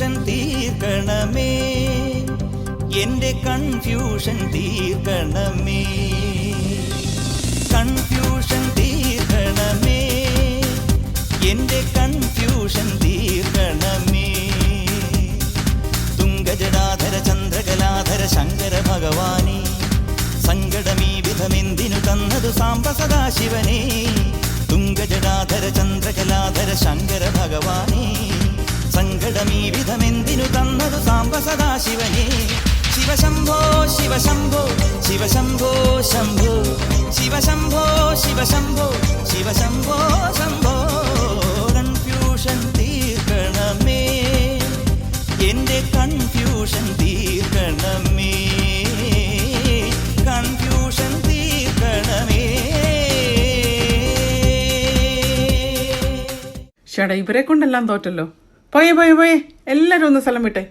Confusion തീർക്കണമേ, എന്റെ confusion തീർക്കണമേ, കൺഫ്യൂഷൻ തീർക്കണമേ, എന്റെ കൺഫ്യൂഷൻ തീർക്കണമേ. തുംഗജടാധര ചന്ദ്രകലാധര ശങ്കര ഭഗവാനേ, സങ്കടമീ വിധമെന്തിനു തന്നതു സാംബ സദാശിവനേ. തുംഗജടാധര ചന്ദ്രകലാധര ശങ്കര ഭഗവാനേ, സങ്കടമീ വിധമെന്തിനു തന്നതു സാംബ സദാശിവനേ. ശിവശംഭോ ശിവശംഭോ ശിവശംഭോ ശംഭോ, ശിവശംഭോ ശിവശംഭോ ശിവശംഭോ ശംഭോ. കൺഫ്യൂഷൻ തീർക്കണമേ, എന്റെ കൺഫ്യൂഷൻ തീർക്കണമേ, കൺഫ്യൂഷൻ തീർക്കണമേ. ചേട്ടാ ഇവരെ കൊണ്ടെല്ലാം തോറ്റല്ലോ. പോയേ എല്ലാവരും ഒന്ന് സ്ഥലം വിട്ടെ.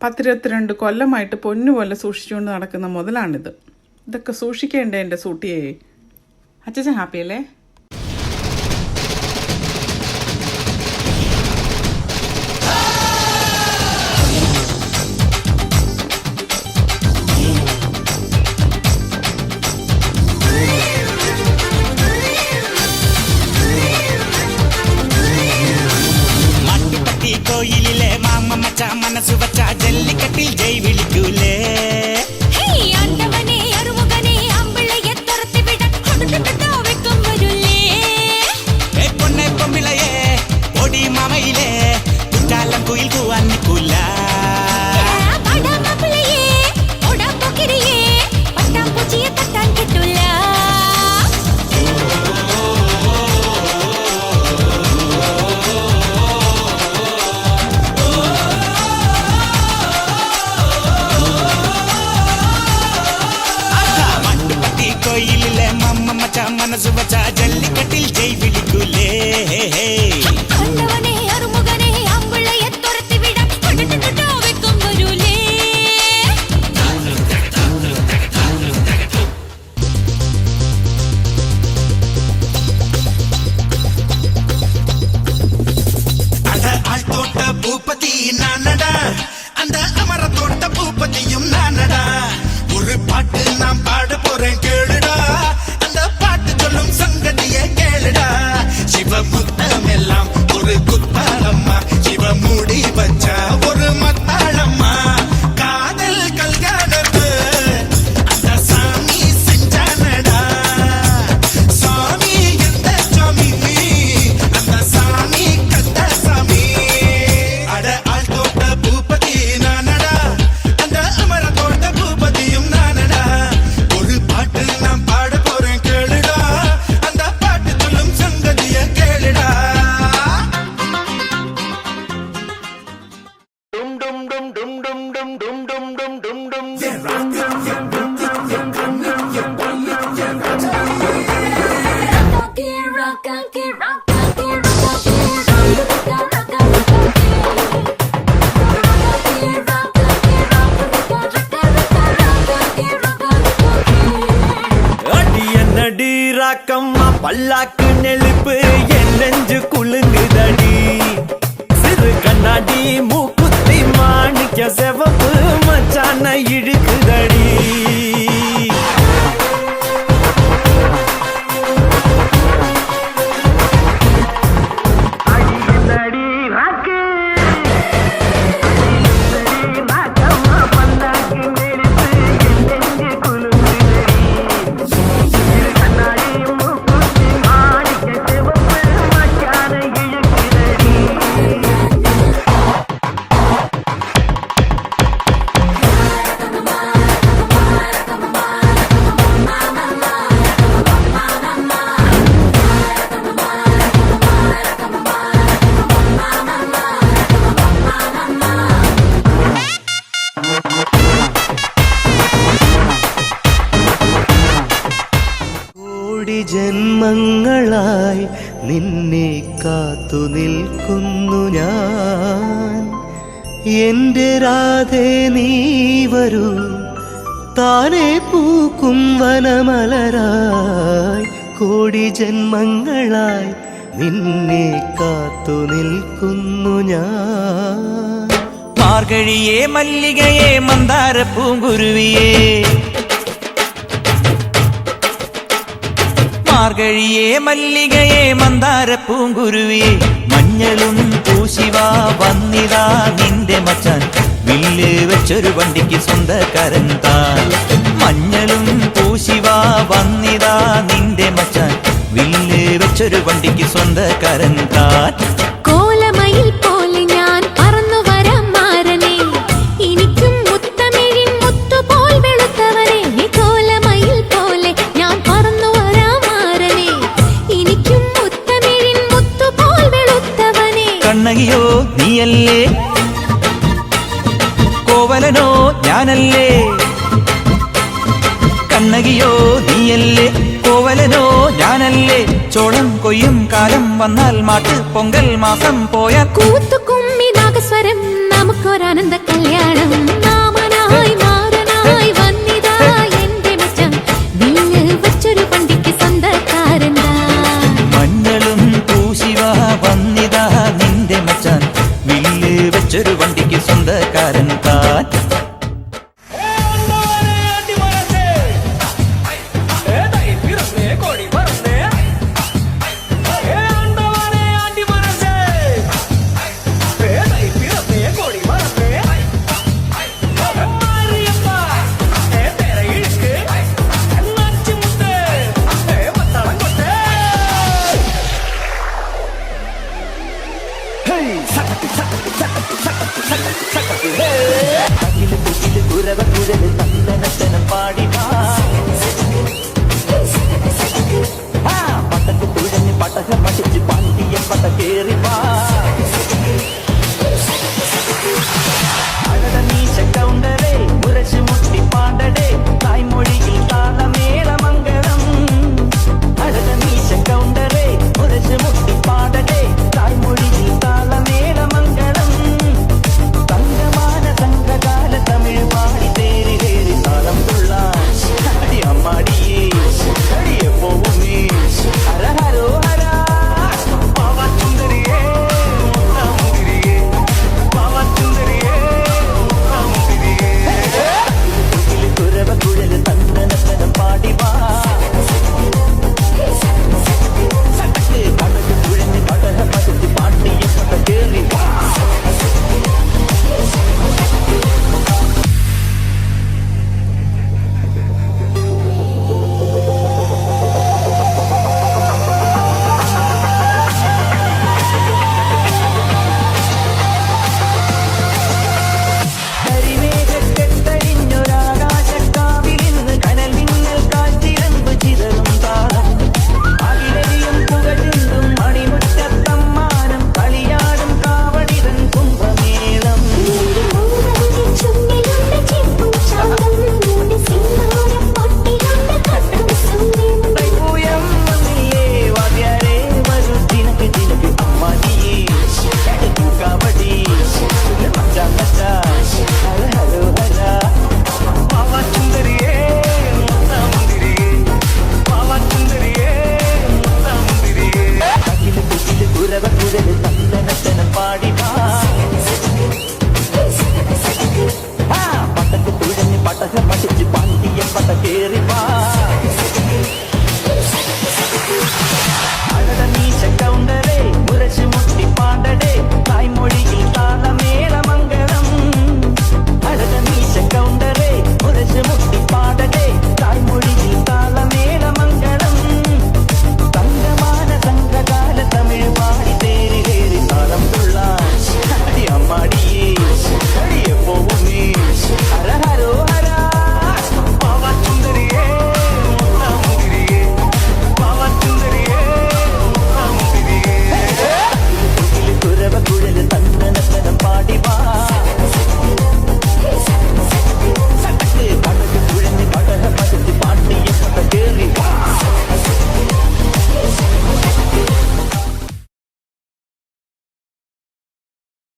10-22 കൊല്ലമായിട്ട് പൊന്നുപോലെ സൂക്ഷിച്ചുകൊണ്ട് നടക്കുന്ന മുതലാണിത്. ഇതൊക്കെ സൂക്ഷിക്കേണ്ടേ എൻ്റെ സൂട്ടിയെ. അച്ഛൻ ഹാപ്പിയല്ലേ? കോയിലിലെ മാമ മച്ച മനസ്സു വച്ച ജല്ലിക്കട്ടിൽ ജയ് വിളിക്കൂലേ. പൊന്നെ പൊമ്പിളയെ ഓടി മാമയിലെ കുറ്റാലം കുയിൽ കൂവാൻ നിൽക്കൂല. മനസ്സു വച്ച ജല്ലിക്കട്ടിൽ ജയ് വിളിക്കൂലേ. ആൾത്തോട്ട പൂപ്പതി നാനടാ, அந்த அமர தோட்ட பூப்பதியும் நானடா. ஒரு பாட்டு நான் பாட போறேன் கேளுடா, சொல்லும் சங்கதியை கேளுடா. சிவமுத்தமெல்லாம் ஒரு குத்தாளம்மா, சிவ மூடி வச்ச ஒரு மத்தாளம்மா. காதல் கல்யாணத்து அந்த சாமி செஞ்சானடா. சாமி எந்த சாமி, அந்த சாமி கத்த சாமி. அட ஆள் தோட்ட பூபதி நானடா, அந்த அமர தோட்ட பூபதியும் நானடா. ஒரு பாட்டு நான் பாட போறேன் கேளுடா, பல்லாக்கு நெழுப்பு என் நெஞ்சு குலுங்குதடி. சிறு கண்ணாடி மூக்குத்தி மாணிக்க செவப்பு மச்சான இழுக்குதடி. ജന്മങ്ങളായി നിന്നെ കാത്തു നിൽക്കുന്നു ഞാൻ. എൻ്റെ രാധേ നീ വരൂ, താനേ പൂക്കും വനമലരായി. കോടി ജന്മങ്ങളായി നിന്നെ കാത്തു നിൽക്കുന്നു ഞാൻ. മാർഗഴിയേ മല്ലികയെ മന്ദാര പൂങ്കുരുവിയേ മാർഗഴിയേ മല്ലികയെ മന്ദാര പൂങ്കുരുവിയേ മഞ്ഞളും പൂശിവാ വന്നിതാ നിന്റെ മച്ചാൻ വില്ല് വെച്ചൊരു വണ്ടിക്ക് സ്വന്തക്കാരൻ താൻ മഞ്ഞളും പൂശിവാ വന്നിതാ നിന്റെ മച്ചാൻ വില്ല് വെച്ചൊരു വണ്ടിക്ക് സ്വന്തക്കാരൻ താൻ കോലമയിൽ പോലെ ഞാൻ പറന്നു വരാം മാരനെ എനിക്കും മുത്തമിഴിൻ മുത്തുപോൽ വെളുത്തവനെ കോലമയിൽ പോലെ ഞാൻ പറന്നു വരാം മാരനെ എനിക്കും മുത്തമിഴിൻ മുത്തുപോൽ വെളുത്തവനെ കണ്ണകിയോ നീയല്ലേ കോവലനോ ഞാനല്ലേ കണ്ണകിയോ നീയല്ലേ കോവലനോ ഞാനല്ലേ ചോളം കൊയ്യും കാലം വന്നാൽ മാട്ട് പൊങ്കൽ മാസം പോയ കൂത്തുകുമ്മി നാഗസ്വരം നമുക്കൊരാനന്ദ കല്യാണം നാമനായി മാറനായി വന്നിതാ എന്റെ മച്ചം വില്ല് വെച്ചൊരു വണ്ടിക്ക് സ്വന്തക്കാരൻ മഞ്ഞളും പൂശിവാ വന്നിതാ നിന്റെ മച്ചാൻ വില്ല് വെച്ചൊരു വണ്ടിക്ക് സ്വന്തക്കാരൻ താൻ പട്ടക്ക് തുഴഞ്ഞ് പട്ടക പഠിച്ച് പാണ്ടിയ പട്ട കേറി